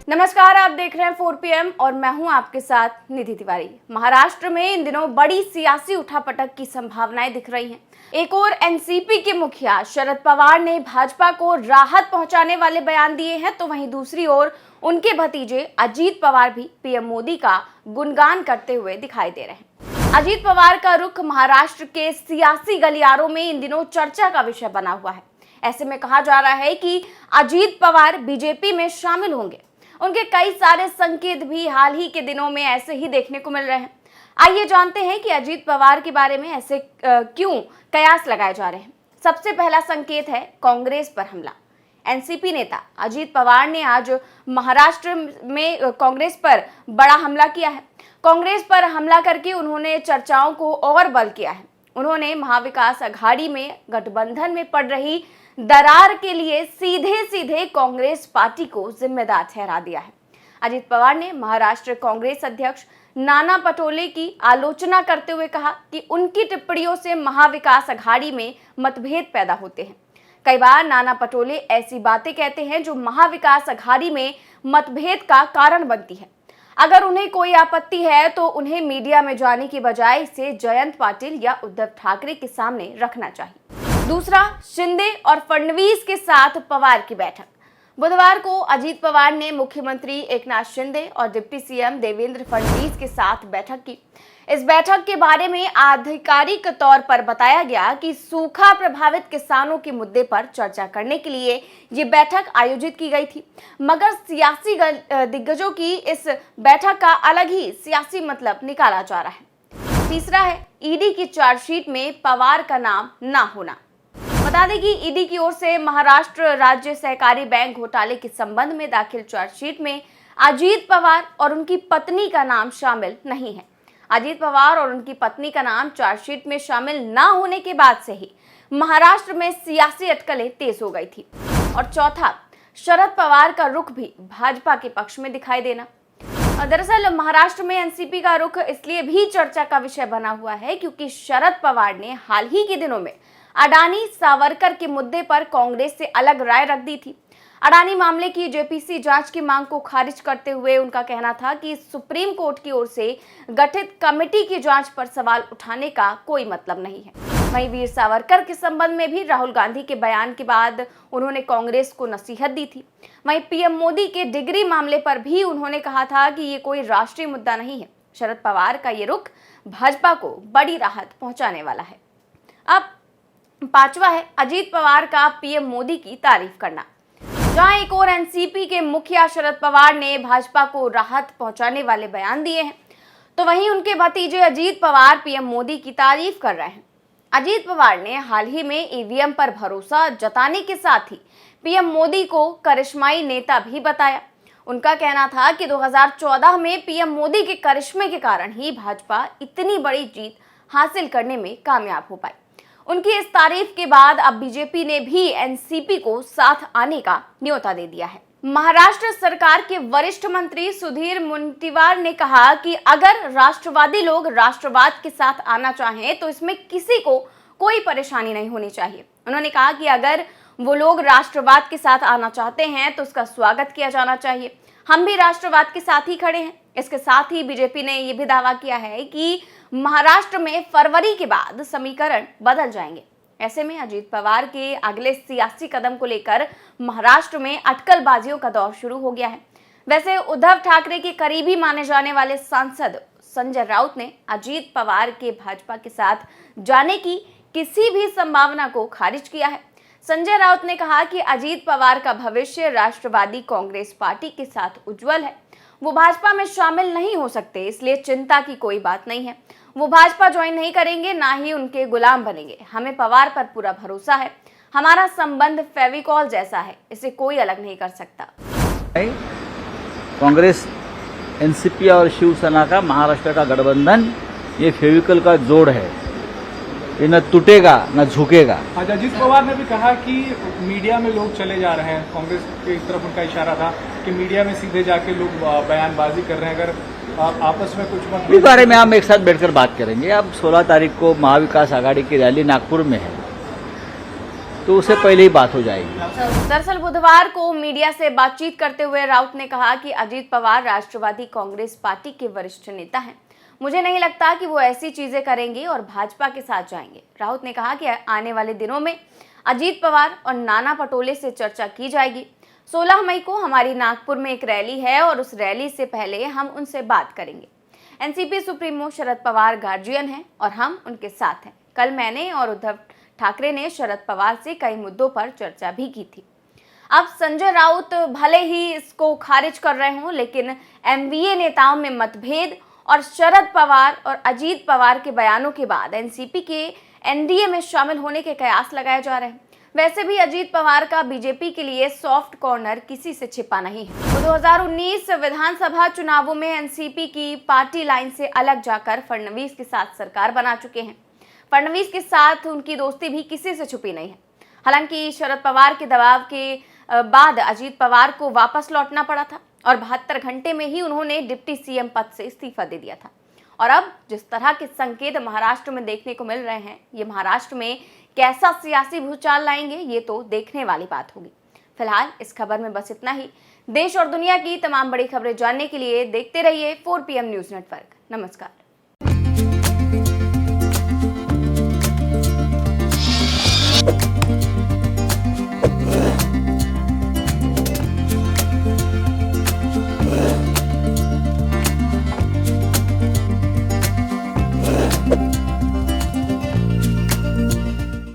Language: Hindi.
नमस्कार, आप देख रहे हैं 4 PM और मैं हूं आपके साथ निधि तिवारी। महाराष्ट्र में इन दिनों बड़ी सियासी उठापटक की संभावनाएं दिख रही हैं। एक और एनसीपी के मुखिया शरद पवार ने भाजपा को राहत पहुंचाने वाले बयान दिए हैं, तो वहीं दूसरी ओर उनके भतीजे अजीत पवार भी पीएम मोदी का गुणगान करते हुए दिखाई दे रहे हैं। अजीत पवार का रुख महाराष्ट्र के सियासी गलियारों में इन दिनों चर्चा का विषय बना हुआ है। ऐसे में कहा जा रहा है कि अजीत पवार बीजेपी में शामिल होंगे। उनके कई सारे संकेत भी हाल ही के दिनों में ऐसे ही देखने को मिल रहे हैं। आइए जानते हैं कि अजीत पवार के बारे में ऐसे क्यों कयास लगाए जा रहे हैं। सबसे पहला संकेत है कांग्रेस पर हमला। एनसीपी नेता अजीत पवार ने आज महाराष्ट्र में कांग्रेस पर बड़ा हमला किया है। कांग्रेस पर हमला करके उन्होंने चर्चाओं को और बल किया है। उन्होंने महाविकास आघाड़ी में गठबंधन में पड़ रही दरार के लिए सीधे सीधे कांग्रेस पार्टी को जिम्मेदार ठहरा दिया है। अजीत पवार ने महाराष्ट्र कांग्रेस अध्यक्ष नाना पटोले की आलोचना करते हुए कहा कि उनकी टिप्पणियों से महाविकास आघाड़ी में मतभेद पैदा होते हैं। कई बार नाना पटोले ऐसी बातें कहते हैं जो महाविकास आघाड़ी में मतभेद का कारण बनती है। अगर उन्हें कोई आपत्ति है तो उन्हें मीडिया में जाने की बजाय इसे जयंत पाटिल या उद्धव ठाकरे के सामने रखना चाहिए। दूसरा, शिंदे और फडणवीस के साथ पवार की बैठक। बुधवार को अजीत पवार ने मुख्यमंत्री एकनाथ शिंदे और डिप्टी सीएम देवेंद्र फडणवीस के साथ बैठक की। इस बैठक के बारे में आधिकारिक तौर पर बताया गया कि सूखा प्रभावित किसानों के मुद्दे पर चर्चा करने के लिए ये बैठक आयोजित की गई थी, मगर सियासी दिग्गजों की इस बैठक का अलग ही सियासी मतलब निकाला जा रहा है। तीसरा है ईडी की चार्जशीट में पवार का नाम ना होना। बता दें कि ईडी की ओर से महाराष्ट्र राज्य सहकारी बैंक घोटाले के संबंध में दाखिल चार्जशीट में अजीत पवार और उनकी पत्नी का नाम शामिल नहीं है। अजीत पवार और उनकी पत्नी का नाम चार्जशीट में शामिल ना होने के बाद से ही महाराष्ट्र में सियासी अटकलें तेज हो गई थी। और चौथा, शरद पवार का रुख भी भाजपा के पक्ष में दिखाई देना। दरअसल महाराष्ट्र में एनसीपी का रुख इसलिए भी चर्चा का विषय बना हुआ है क्योंकि शरद पवार ने हाल ही के दिनों में अडानी सावरकर के मुद्दे पर कांग्रेस से अलग राय रख दी थी। अडानी मामले की जेपीसी जांच की मांग को खारिज करते हुए उनका कहना था कि सुप्रीम कोर्ट की ओर से गठित कमेटी की जांच पर सवाल उठाने का कोई मतलब नहीं है। वहीं वीर सावरकर के संबंध में भी राहुल गांधी के बयान के बाद उन्होंने कांग्रेस को नसीहत दी थी। वहीं पीएम मोदी के डिग्री मामले पर भी उन्होंने कहा था कि ये कोई राष्ट्रीय मुद्दा नहीं है। शरद पवार का ये रुख भाजपा को बड़ी राहत पहुंचाने वाला है। अब पांचवा है अजीत पवार का पीएम मोदी की तारीफ करना। जहां एक और एनसीपी के मुखिया शरद पवार ने भाजपा को राहत पहुंचाने वाले बयान दिए हैं, तो वहीं उनके भतीजे अजीत पवार पीएम मोदी की तारीफ कर रहे हैं। अजीत पवार ने हाल ही में ईवीएम पर भरोसा जताने के साथ ही पीएम मोदी को करिश्माई नेता भी बताया। उनका कहना था कि 2014 में पीएम मोदी के करिश्मे के कारण ही भाजपा इतनी बड़ी जीत हासिल करने में कामयाब हो पाई। उनकी इस तारीफ के बाद अब बीजेपी ने भी एनसीपी को साथ आने का न्योता दे दिया है। महाराष्ट्र सरकार के वरिष्ठ मंत्री सुधीर मुनगंटीवार ने कहा कि अगर राष्ट्रवादी लोग राष्ट्रवाद के साथ आना चाहें तो इसमें किसी को कोई परेशानी नहीं होनी चाहिए। उन्होंने कहा कि अगर वो लोग राष्ट्रवाद के साथ आना चाहते हैं तो उसका स्वागत किया जाना चाहिए। हम भी राष्ट्रवाद के साथ ही खड़े हैं। इसके साथ ही बीजेपी ने यह भी दावा किया है कि महाराष्ट्र में फरवरी के बाद समीकरण बदल जाएंगे। ऐसे में अजीत पवार के अगले सियासी कदम को लेकर महाराष्ट्र में अटकलबाजियों का दौर शुरू हो गया है। वैसे उद्धव ठाकरे के करीबी माने जाने वाले सांसद संजय राउत ने अजीत पवार के भाजपा के साथ जाने की किसी भी संभावना को खारिज किया है। संजय राउत ने कहा कि अजीत पवार का भविष्य राष्ट्रवादी कांग्रेस पार्टी के साथ उज्जवल है। वो भाजपा में शामिल नहीं हो सकते, इसलिए चिंता की कोई बात नहीं है। वो भाजपा ज्वाइन नहीं करेंगे, ना ही उनके गुलाम बनेंगे। हमें पवार पर पूरा भरोसा है। हमारा संबंध फेविकॉल जैसा है, इसे कोई अलग नहीं कर सकता। कांग्रेस, एनसीपी और शिवसेना का महाराष्ट्र का गठबंधन ये फेविकॉल का जोड़ है। ये न टूटेगा न झुकेगा। आज अजीत पवार ने भी कहा कि मीडिया में लोग चले जा रहे हैं, कांग्रेस की तरफ उनका इशारा था कि मीडिया में सीधे जाके लोग बयानबाजी कर रहे हैं। अगर आपस में कुछ मत, इस बारे में हम एक साथ बैठकर बात करेंगे। अब 16 तारीख को महाविकास आघाड़ी की रैली नागपुर में है। तो उससे पहले ही बात हो जाएगी। दरअसल बुधवार को मीडिया से बातचीत करते हुए राउत ने कहा कि अजीत पवार राष्ट्रवादी कांग्रेस पार्टी के वरिष्ठ नेता हैं। मुझे नहीं लगता कि वो ऐसी चीजें करेंगे और भाजपा के साथ जाएंगे। राउत ने कहा कि आने वाले दिनों में अजीत पवार और नाना पटोले से चर्चा की जाएगी। 16 मई को हमारी नागपुर में एक रैली है और उस रैली से पहले हम उनसे बात करेंगे। NCP supremo Sharad Pawar guardian हैं और हम उनके साथ हैं। कल मैंने और उद्धव ठाकरे ने शरद पवार से कई मुद्दों पर चर्चा भी की थी। अब संजय राउत भले ही इसको खारिज कर रहे हों, लेकिन एमवीए नेताओं में मतभेद और शरद पवार और अजीत पवार के बयानों के बाद एनसीपी के एनडीए में शामिल होने के कयास लगाए जा रहे हैं। वैसे भी अजीत पवार का बीजेपी के लिए सॉफ्ट कॉर्नर किसी से छिपा नहीं है। वो 2019 विधानसभा चुनावों में एनसीपी की पार्टी लाइन से अलग जाकर फडणवीस के साथ सरकार बना चुके हैं। फडणवीस के साथ उनकी दोस्ती भी किसी से छुपी नहीं है। हालांकि शरद पवार के दबाव के बाद अजीत पवार को वापस लौटना पड़ा था और 72 घंटे में ही उन्होंने डिप्टी सीएम पद से इस्तीफा दे दिया था। और अब जिस तरह के संकेत महाराष्ट्र में देखने को मिल रहे हैं, ये महाराष्ट्र में कैसा सियासी भूचाल लाएंगे, ये तो देखने वाली बात होगी। फिलहाल इस खबर में बस इतना ही। देश और दुनिया की तमाम बड़ी खबरें जानने के लिए देखते रहिए 4PM न्यूज़ नेटवर्क। नमस्कार।